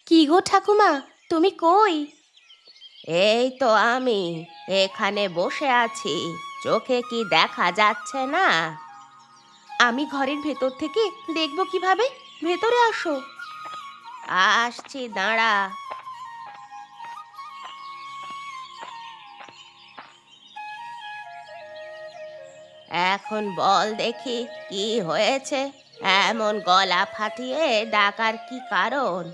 কি গো ঠাকুমা, তুমি কই? এই তো আমি এখানে বসে আছি। চোখে কি দেখা যাচ্ছে না? আমি ঘরের ভেতর থেকে দেখব কিভাবে? ভেতরে আসো। আসছি, দাঁড়া। এখন বল দেখি, কি হয়েছে? এমন গলা ফাটিয়ে ডাকার কি কারণ?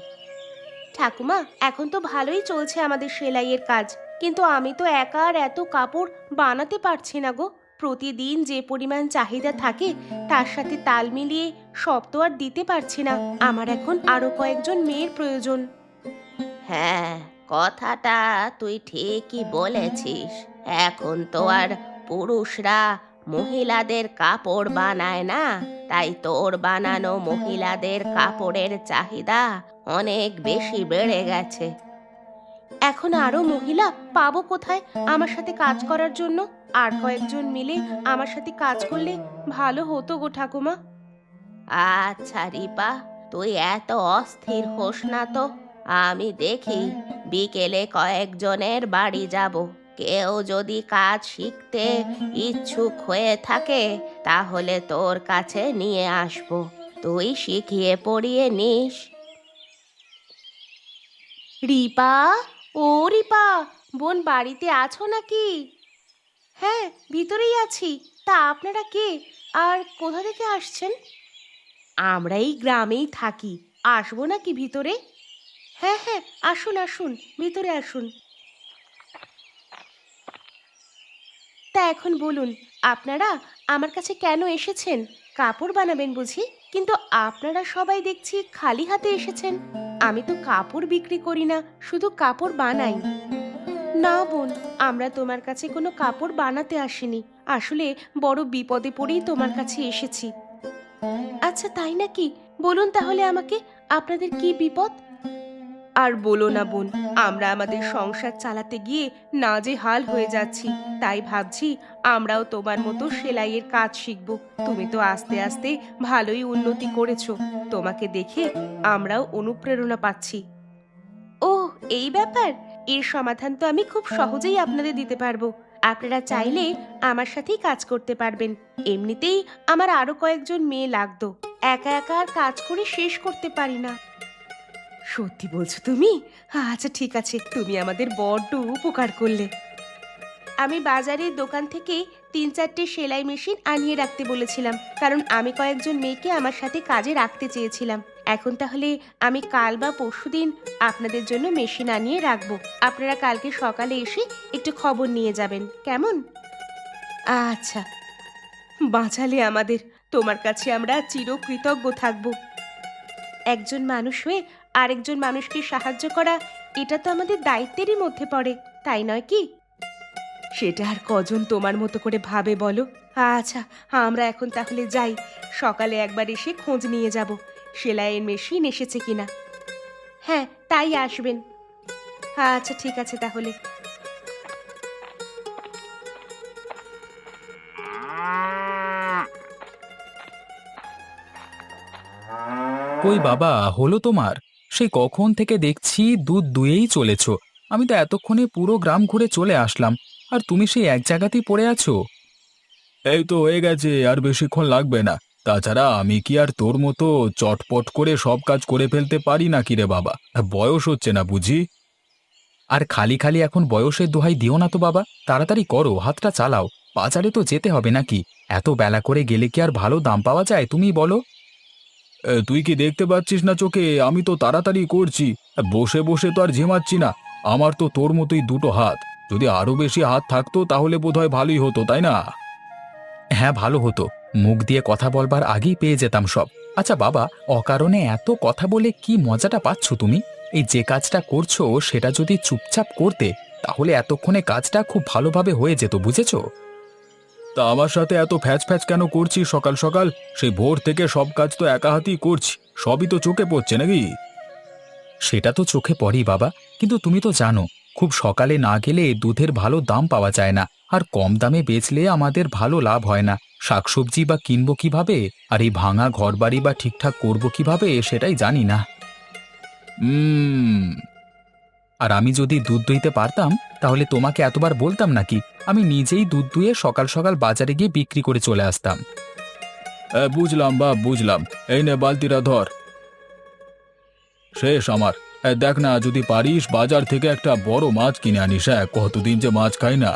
ঠাকুমা, এখন তো ভালোই চলছে আমাদের সেলাইয়ের কাজ, কিন্তু আমি তো একা আর এত কাপড় বানাতে পারছি না গো। প্রতিদিন যে পরিমাণ চাহিদা থাকে তার সাথে তাল মিলিয়ে সব তো আর দিতে পারছি না। আমার এখন আরো কয়েকজন মেয়ের প্রয়োজন। হ্যাঁ, কথাটা তুই ঠিকই বলেছিস। এখন তো আর পুরুষরা মহিলাদের কাপড় বানায় না, তাই তোর বানানো মহিলাদের কাপড়ের চাহিদা অনেক বেশি বেড়ে গেছে। এখন আরো মহিলা পাবো কোথায় আমার সাথে কাজ করার জন্য? আর কয়েকজন মিলে আমার সাথে কাজ করলে ভালো হতো গো ঠাকুমা। আচ্ছা রিপা, তুই এত অস্থির হোস না তো। আমি দেখি, বিকেলে কয়েকজনের বাড়ি যাব। কেউ যদি কাজ শিখতে ইচ্ছুক হয়ে থাকে তাহলে তোর কাছে নিয়ে আসবো, তুই শিখিয়ে পড়িয়ে নিস। রিপা, ও রিপা, বোন বাড়িতে আছো নাকি? হ্যাঁ, ভিতরেই আছি। তা আপনারা কে? আর কোথা থেকে আসছেন? আমরা এই গ্রামেই থাকি। আসবো নাকি ভিতরে? হ্যাঁ হ্যাঁ, আসুন আসুন, ভিতরে আসুন। তা এখন বলুন, আপনারা আমার কাছে কেন এসেছেন? কাপড় বানাবেন বুঝি? কিন্তু আপনারা সবাই দেখছি খালি হাতে এসেছেন। আমি তো কাপড় বিক্রি করি না, শুধু কাপড় বানাই। না বোন, আমরা তোমার কাছে কোনো কাপড় বানাতে আসিনি। আসলে বড় বিপদে পড়েই তোমার কাছে এসেছি। আচ্ছা তাই নাকি? বলুন তাহলে আমাকে, আপনাদের কি বিপদ? আর বলো না বোন, আমরা আমাদের সংসার চালাতে গিয়ে নাজেহাল হয়ে যাচ্ছি। তাই ভাবছি আমরাও তোমার মতো সেলাইয়ের কাজ শিখব। তুমি তো আস্তে আস্তে ভালোই উন্নতি করেছো। তোমাকে দেখে আমরাও অনুপ্রেরণা পাচ্ছি। ও, এই ব্যাপার। এর সমাধান তো আমি খুব সহজেই আপনাদের দিতে পারবো। আপনারা চাইলে আমার সাথেই কাজ করতে পারবেন। এমনিতেই আমার আরো কয়েকজন মেয়ে লাগতো। একা একা আর কাজ করে শেষ করতে পারি না। সত্যি বলছো তুমি? আচ্ছা ঠিক আছে, তুমি আমাদের বড্ড উপকার করলে। আমি বাজারের দোকান থেকে ৩-৪টে সেলাই মেশিন আনিয়ে রাখতে বলেছিলাম, কারণ আমি কয়েকজন মেয়েকে আমার সাথে কাজে রাখতে চেয়েছিলাম। এখন তাহলে আমি কাল বা পরশুদিন আপনাদের জন্য মেশিন আনিয়ে রাখবো। আপনারা কালকে সকালে এসে একটু খবর নিয়ে যাবেন, কেমন? আচ্ছা, বাঁচালে আমাদের। তোমার কাছে আমরা চিরকৃতজ্ঞ থাকব। একজন মানুষ হয়ে আরেকজন মানুষকে সাহায্য করা, এটা তো আমাদের দায়িত্বেরই মধ্যে পড়ে, তাই নয় কি? সেটা আর কজন তোমার মতো করে ভাবে বলো? আচ্ছা, আমরা এখন তাহলে যাই। সকালে একবার এসে খোঁজ নিয়ে যাব সেলাইয়ের মেশিন এসেছে কিনা। হ্যাঁ, তাই আসবেন। আচ্ছা ঠিক আছে তাহলে। কই বাবা, হলো তোমার? সেই কখন থেকে দেখছি দুধ দুয়েই চলেছো। আমি তো এতক্ষণে পুরো গ্রাম ঘুরে চলে আসলাম, আর তুমি সেই এক জায়গাতেই পড়ে আছো। এই তো হয়ে গেছে, আর বেশিক্ষণ লাগবে না। তাছাড়া আমি কি আর তোর মতো চটপট করে সব কাজ করে ফেলতে পারি নাকি রে বাবা? বয়স হচ্ছে না বুঝি? আর খালি খালি এখন বয়সের দোহাই দিও না তো বাবা, তাড়াতাড়ি করো, হাতটা চালাও। বাজারে তো যেতে হবে নাকি? এত বেলা করে গেলে কি আর ভালো দাম পাওয়া যায়, তুমি বলো? তুই কি দেখতে পাচ্ছিস না চোখে? আমি তো তাড়াতাড়ি করছি। বসে বসে তো আর ঝিমাচ্ছি না। আমার তো তোর মতোই দুটো হাত। যদি আরো বেশি হাত থাকতো তাহলে বোধহয় ভালোই হতো, তাই না? হ্যাঁ, ভালো হতো। মুখ দিয়ে কথা বলবার আগেই পেয়ে যেতাম সব। আচ্ছা বাবা, অকারণে এত কথা বলে কি মজাটা পাচ্ছ তুমি? এই যে কাজটা করছো সেটা যদি চুপচাপ করতে, তাহলে এতক্ষণে কাজটা খুব ভালোভাবে হয়ে যেত, বুঝেছো? তা আমার সাথে এত ফ্যাচ ফ্যাচ কেন করছিস সকাল সকাল? সেই ভোর থেকে সব কাজ তো একা হাতেই করছি, সবই তো চোখে পড়ছে নাকি? সেটা তো চোখে পড়েই বাবা, কিন্তু তুমি তো জানো, খুব সকালে না গেলে দুধের ভালো দাম পাওয়া যায় না। আর কম দামে বেচলে আমাদের ভালো লাভ হয় না। শাকসবজি বা কিনবো কিভাবে? আর এই ভাঙা ঘরবাড়ি বা ঠিকঠাক করবো কিভাবে, সেটাই জানি না। হুম। আর আমি যদি দুধ দুইতে পারতাম তাহলে তোমাকে এতবার বলতাম নাকি? আমি নিজেই দুধ দুয়ে সকাল সকাল বাজারে গিয়ে বিক্রি করে চলে আসতাম। বুঝলাম বাপ, বুঝলাম। এই নে বালতিটা ধর। শেষ আমার। দেখ না, যদি পারিস বাজার থেকে একটা বড় মাছ কিনে আনিস। কতদিন যে মাছ খাই না।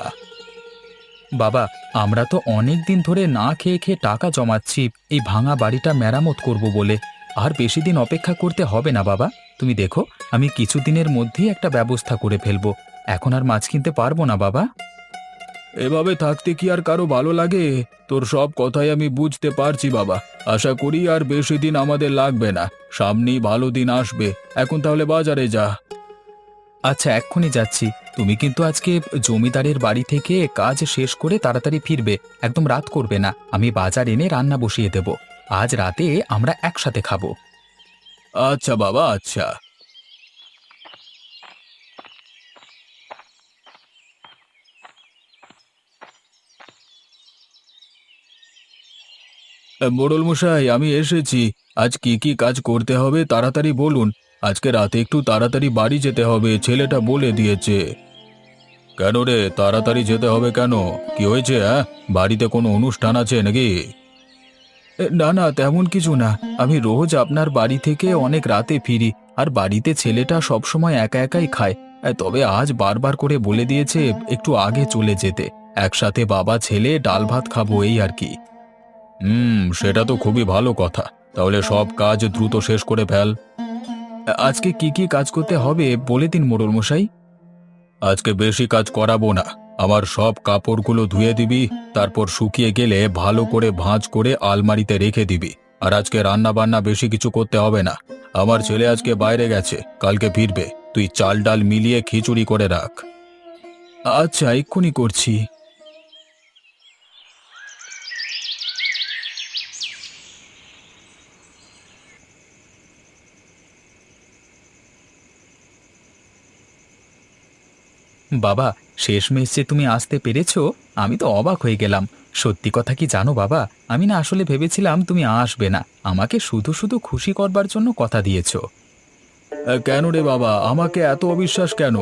বাবা, আমরা তো অনেক দিন ধরে না খেয়ে খেয়ে টাকা জমাচ্ছি এই ভাঙা বাড়িটা মেরামত করব বলে। আর বেশি দিন অপেক্ষা করতে হবে না বাবা। তুমি দেখো, আমি কিছুদিনের মধ্যেই একটা ব্যবস্থা করে ফেলবো। এখন আর মাছ কিনতে পারবো না বাবা। এভাবে থাকতে কি আর কারো ভালো লাগে? তোর সব কথাই আমি বুঝতে পারছি বাবা। আশা করি আর বেশি দিন আমাদের লাগবে না। সামনেই ভালো দিন আসবে। এখন তাহলে বাজারে যা। আচ্ছা, এক্ষুনি যাচ্ছি। তুমি কিন্তু আজকে জমিদারের বাড়ি থেকে কাজ শেষ করে তাড়াতাড়ি ফিরবে। একদম রাত করবে না। আমি বাজার এনে রান্না বসিয়ে দেব। আজ রাতে আমরা একসাথে খাবো। আচ্ছা বাবা, আচ্ছা। মোড়ল মশাই, আমি এসেছি। আজ কি কি কাজ করতে হবে তাড়াতাড়ি বলুন। আজকে রাতে একটু তাড়াতাড়ি বাড়ি যেতে হবে, ছেলেটা বলে দিয়েছে। কেন রে, তাড়াতাড়ি যেতে হবে কেন? কি হয়েছে? বাড়িতে কোনো অনুষ্ঠান আছে নাকি? না না, তেমন কিছু না। আমি রোজ আপনার বাড়ি থেকে অনেক রাতে ফিরি, আর বাড়িতে ছেলেটা সবসময় একা একাই খায়। তবে আজ বারবার করে বলে দিয়েছে একটু আগে চলে যেতে। একসাথে বাবা ছেলে ডাল ভাত খাবো, এই আর কি। সেটা তো খুবই ভালো কথা। তাহলে সব কাজ দ্রুত শেষ করে ফেল। আজকে কি কি কাজ করতে হবে বলে দিন মোড়ল মশাই। আজকে বেশি কাজ করাবো না। আমার সব কাপড়গুলো ধুয়ে দিবি, তারপর শুকিয়ে গেলে ভালো করে ভাঁজ করে আলমারিতে রেখে দিবি। আর আজকে রান্না বান্না বেশি কিছু করতে হবে না। আমার ছেলে আজকে বাইরে গেছে, কালকে ফিরবে। তুই চাল ডাল মিলিয়ে খিচুড়ি করে রাখ। আচ্ছা, এক্ষুনি করছি। বাবা, শেষমেশ যে তুমি আসতে পেরেছো, আমি তো অবাক হয়ে গেলাম। সত্যি কথা কি জানো বাবা, আমি না আসলে ভেবেছিলাম তুমি আসবে না। আমাকে শুধু শুধু খুশি করবার জন্য কথা দিয়েছো। কেন রে বাবা, আমাকে এত অবিশ্বাস কেন?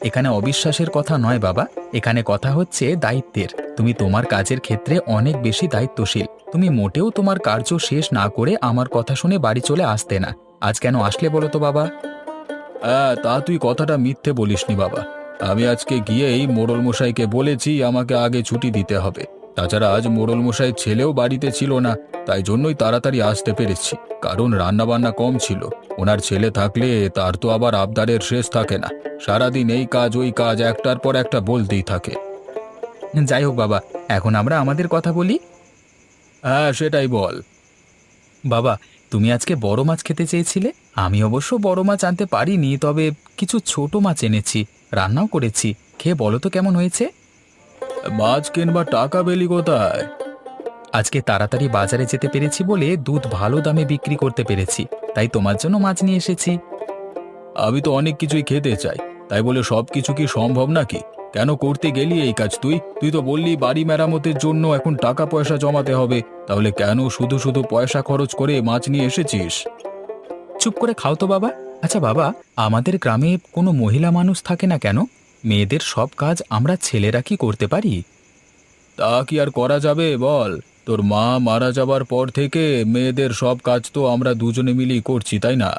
এখানে অবিশ্বাসের কথা নয় বাবা, এখানে কথা হচ্ছে দায়িত্বের। তুমি তোমার কাজের ক্ষেত্রে অনেক বেশি দায়িত্বশীল। তুমি মোটেও তোমার কার্য শেষ না করে আমার কথা শুনে বাড়ি চলে আসতে না। আজ কেন আসলে বলো তো বাবা? তা তুই কথাটা মিথ্যে বলিসনি বাবা। আমি আজকে গিয়েই মোড়ল মশাইকে বলেছি আমাকে আগে ছুটি দিতে হবে। তাছাড়া আজ মোড়ল মশাই ছেলেও বাড়িতে ছিল না, তাই জন্যই তাড়াতাড়ি আসতে পেরেছি। কারণ রান্নাবান্না কম ছিল। ওনার ছেলে থাকলে তার তো আবার আবদারের শেষ থাকে না। সারাদিন এই কাজ ওই কাজ একটার পর একটা বলতেই থাকে। যাই হোক বাবা, এখন আমরা আমাদের কথা বলি। হ্যাঁ, সেটাই বল। বাবা, তুমি আজকে বড় মাছ খেতে চেয়েছিলে। আমি অবশ্য বড় মাছ আনতে পারিনি, তবে কিছু ছোট মাছ এনেছি, রান্নাও করেছি। খেয়ে বলো তো কেমন হয়েছে। মাছ কিনবার টাকা পেলি কোথায়? আজকে তাড়াতাড়ি বাজারে যেতে পেরেছি বলে দুধ ভালো দামে বিক্রি করতে পেরেছি, তাই তোমার জন্য মাছ নিয়ে এসেছি। আমি তো অনেক কিছুই খেতে চাই, তাই বলে সব কিছু কি সম্ভব নাকি? কেন করতে গেলি এই কাজ তুই? তুই তো বললি বাড়ি মেরামতের জন্য এখন টাকা পয়সা জমাতে হবে। তাহলে কেন শুধু শুধু পয়সা খরচ করে মাছ নিয়ে এসেছিস? চুপ করে খাও তো বাবা। আচ্ছা বাবা, আমাদের গ্রামে কোনো মহিলা মানুষ থাকে না কেন? মেয়েদের সব কাজ আমরা ছেলেরা কি করতে পারি? তা কি আর করা যাবে বল? তোর মা মারা যাবার পর থেকে মেয়েদের সব কাজ তো আমরা দুজনে মিলেই করছি, তাই না?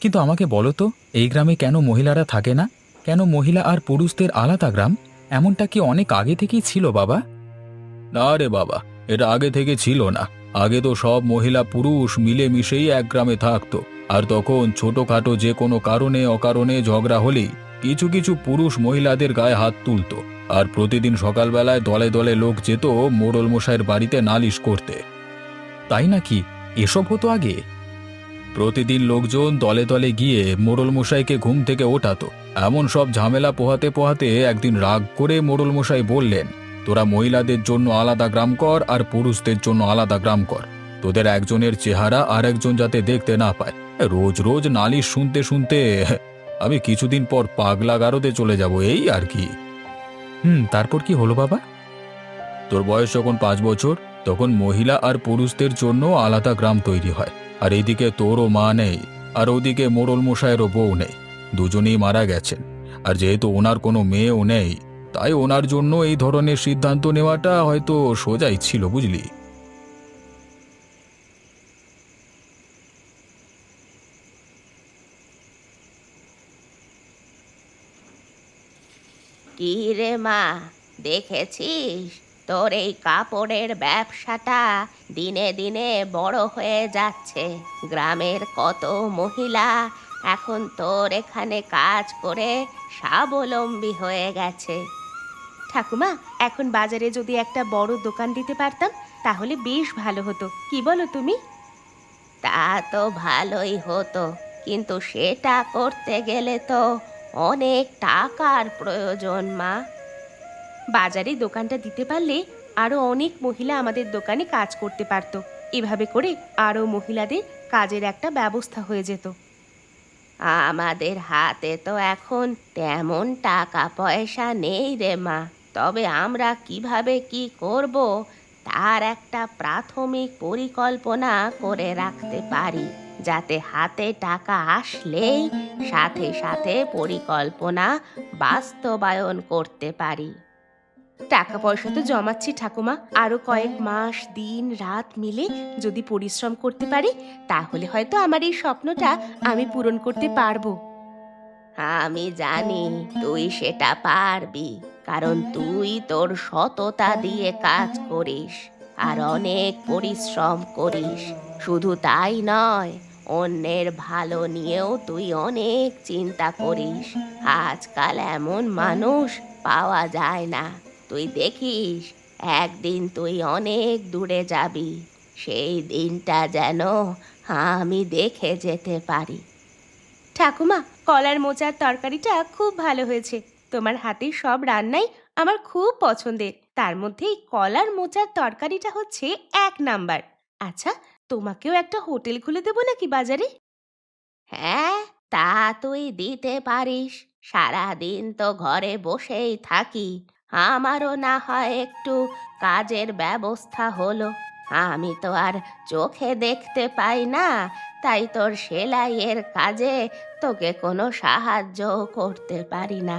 কিন্তু আমাকে বলো তো, এই গ্রামে কেন মহিলারা থাকে না? কেন মহিলা আর পুরুষদের আলাদা গ্রাম? এমনটা কি অনেক আগে থেকেই ছিল বাবা? না রে বাবা, এটা আগে থেকে ছিল না। আগে তো সব মহিলা পুরুষ মিলেমিশেই এক গ্রামে থাকতো। আর তখন ছোটখাটো যে কোনো কারণে অকারণে ঝগড়া হলেই কিছু কিছু পুরুষ মহিলাদের গায়ে হাত তুলতো। আর প্রতিদিন সকালবেলায় দলে দলে লোক যেত মোড়ল মশাইয়ের বাড়িতে নালিশ করতে। তাই নাকি? এসব হতো আগে? প্রতিদিন লোকজন দলে দলে গিয়ে মোড়ল মশাইকে ঘুম থেকে ওঠাতো। এমন সব ঝামেলা পোহাতে পোহাতে একদিন রাগ করে মোড়ল মশাই বললেন, তোরা মহিলাদের জন্য আলাদা গ্রাম কর আর পুরুষদের জন্য আলাদা গ্রাম কর। তোদের একজনের চেহারা আর একজন যাতে দেখতে না পায়। রোজ রোজ নালিশ শুনতে শুনতে আমি কিছুদিন পর পাগলা গারদে চলে যাব, এই আর কি। তারপর কি হলো বাবা? তোর বয়স যখন 5 বছর, তখন মহিলা আর পুরুষদের জন্য আলাদা গ্রাম তৈরি হয়। আর এদিকে তোরও মা নেই, আর ওদিকে মোড়ল মশাইয়েরও বউ নেই, দুজনেই মারা গেছেন। আর যেহেতু ওনার কোনো মেয়েও নেই, তাই ওনার জন্য এই ধরনের সিদ্ধান্ত নেওয়াটা হয়তো সোজাই ছিল, বুঝলি। কি রে মা, দেখেছিস তোর এই কাপড়ের ব্যবসাটা দিনে দিনে বড় হয়ে যাচ্ছে। গ্রামের কত মহিলা এখন তোর এখানে কাজ করে স্বাবলম্বী হয়ে গেছে। ঠাকুমা, এখন বাজারে যদি একটা বড় দোকান দিতে পারতাম তাহলে বেশ ভালো হতো, কি বলো তুমি? তা তো ভালোই হতো, কিন্তু সেটা করতে গেলে তো অনেক টাকার প্রয়োজন মা। বাজারে দোকানটা দিতে পারলে আরো অনেক মহিলা আমাদের দোকানে কাজ করতে পারতো। এভাবে করে আরো মহিলাদের কাজের একটা ব্যবস্থা হয়ে যেত। আমাদের হাতে তো এখন তেমন টাকা পয়সা নেই রে মা। তবে আমরা কিভাবে কি করব তার একটা প্রাথমিক পরিকল্পনা করে রাখতে পারি, যাতে হাতে টাকা আসলেই সাথে সাথে পরিকল্পনা বাস্তবায়ন করতে পারি। টাকা পয়সা তো জমাচ্ছি ঠাকুমা, আরো কয়েক মাস দিন রাত মিলে যদি পরিশ্রম করতে পারি তাহলে হয়তো আমার এই স্বপ্নটা আমি পূরণ করতে পারবো। আমি জানি তুই সেটা পারবি, কারণ তুই তোর সততা দিয়ে কাজ করিস আর অনেক পরিশ্রম করিস। শুধু তাই নয়, অন্যের ভালো নিয়েও তুই অনেক চিন্তা করিস। আজকাল এমন মানুষ পাওয়া যায় না। তুই দেখিস একদিন তুই অনেক দূরে যাবি, সেই দিনটা যেন আমি দেখে যেতে পারি। ঠাকুমা, কলার মোচার তরকারিটা খুব ভালো হয়েছে। তোমার হাতের সব রান্নাই আমার খুব পছন্দের, তার মধ্যে এই কলার মোচার তরকারিটা হচ্ছে 1 নাম্বার। আচ্ছা, তোমাকেও একটা হোটেল খুলে দেবো নাকি বাজারে? হ্যাঁ, তা তুই দিতে পারিস। সারাদিন তো ঘরে বসেই থাকি, আমারও না হয় একটু কাজের ব্যবস্থা হলো। আমি তো আর চোখে দেখতে পাই না, তাই তোর সেলাইয়ের কাজে তোকে কোনো সাহায্য করতে পারি না।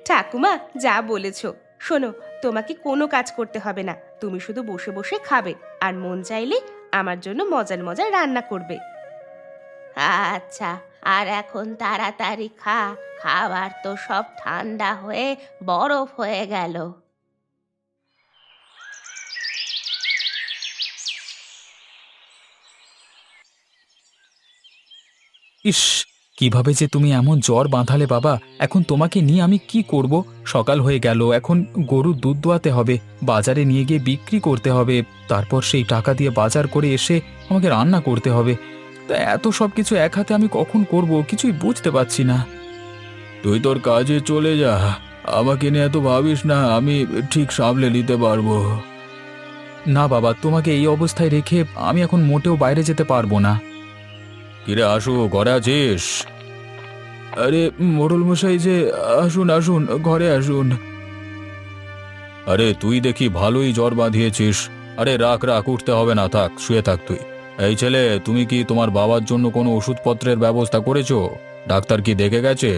ঠাকুমা, যা বলেছ। শোনো, তোমাকে কোনো কাজ করতে হবে না, তুমি শুধু বসে বসে খাবে আর মন চাইলে আমার জন্য মজার মজার রান্না করবে। আচ্ছা, আর এখন তাড়াতাড়ি খা, খাবার তো সব ঠান্ডা হয়ে বরফ হয়ে গেল। ইস, কিভাবে যে তুমি এমন জ্বর বাঁধালে বাবা! এখন তোমাকে নিয়ে আমি কি করব? সকাল হয়ে গেল, এখন গরুর দুধ দোয়াতে হবে, বাজারে নিয়ে গিয়ে বিক্রি করতে হবে, তারপর সেই টাকা দিয়ে বাজার করে এসে আমাকে রান্না করতে হবে। তা এত সব কিছু এক হাতে আমি কখন করব কিছুই বুঝতে পারছি না। তুই তোর কাজে চলে যা, আমাকে নিয়ে এত ভাবিস না, আমি ঠিক সামলে নিতে পারবো। না বাবা, তোমাকে এই অবস্থায় রেখে আমি এখন মোটেও বাইরে যেতে পারবো না। কিরে আসু, ঘরে আছিস? আরে মোড়ল মশাই যে, আসুন আসুন, ঘরে আসুন। আরে তুই দেখি ভালোই জ্বর বাঁধিয়েছিস। আরে রাখ রাখ, উঠতে হবে না, থাক, শুয়ে থাক তুই। এই ছেলে, তুমি কি তোমার বাবার জন্য কোনো ওষুধপত্রের ব্যবস্থা করেছো? ডাক্তার কি দেখে গেছে?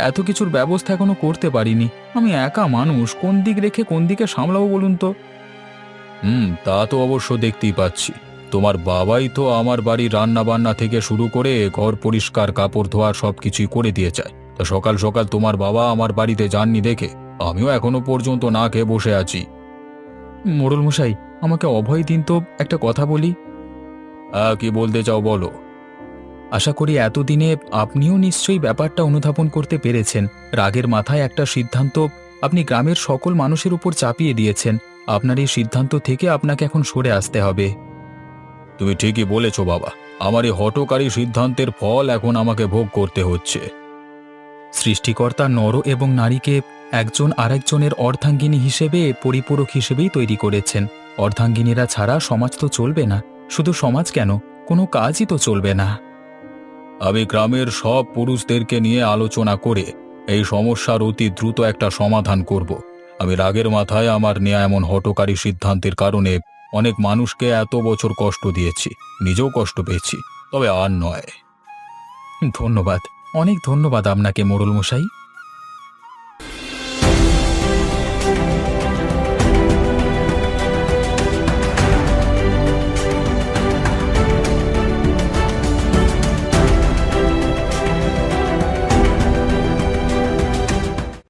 এত কিছুর ব্যবস্থা এখনো করতে পারিনি, আমি একা মানুষ, কোন দিক রেখে কোন দিকে সামলাবো বলুন তো। তা তো অবশ্য দেখতেই পাচ্ছি। তোমার বাবাই তো আমার বাড়ির রান্না বান্না থেকে শুরু করে ঘর পরিষ্কার, কাপড় ধোয়া সবকিছুই করে দিয়ে যায়। তো সকাল সকাল তোমার বাবা আমার বাড়িতে যাননি দেখে আমিও এখনো পর্যন্ত না খেয়ে বসে আছি। মোড়ল মশাই, আমাকে অভয় দিন তো, একটা কথা বলি। কি বলতে চাও বলো। আশা করি এতদিনে আপনিও নিশ্চয়ই ব্যাপারটা অনুধাবন করতে পেরেছেন। রাগের মাথায় একটা সিদ্ধান্ত আপনি গ্রামের সকল মানুষের উপর চাপিয়ে দিয়েছেন। আপনার এই সিদ্ধান্ত থেকে আপনাকে এখন সরে আসতে হবে। তুমি ঠিকই বলেছ বাবা, আমার এই হঠকারী সিদ্ধান্তের ফল এখন আমাকে ভোগ করতে হচ্ছে। সৃষ্টিকর্তা নর এবং নারীকে একজন আরেকজনের অর্ধাঙ্গিনী হিসেবে, পরিপূরক হিসেবেই তৈরি করেছেন। অর্ধাঙ্গিনীরা ছাড়া সমাজ তো চলবে না। শুধু সমাজ কেন, কোনো কাজই তো চলবে না। আমি গ্রামের সব পুরুষদেরকে নিয়ে আলোচনা করে এই সমস্যার অতি দ্রুত একটা সমাধান করব। আমি রাগের মাথায় আমার নেয়া এমন হঠকারী সিদ্ধান্তের কারণে অনেক মানুষকে এত বছর কষ্ট দিয়েছি, নিজেও কষ্ট পেয়েছি, তবে আর নয়। ধন্যবাদ, অনেক ধন্যবাদ আপনাকে মোড়ল মশাই।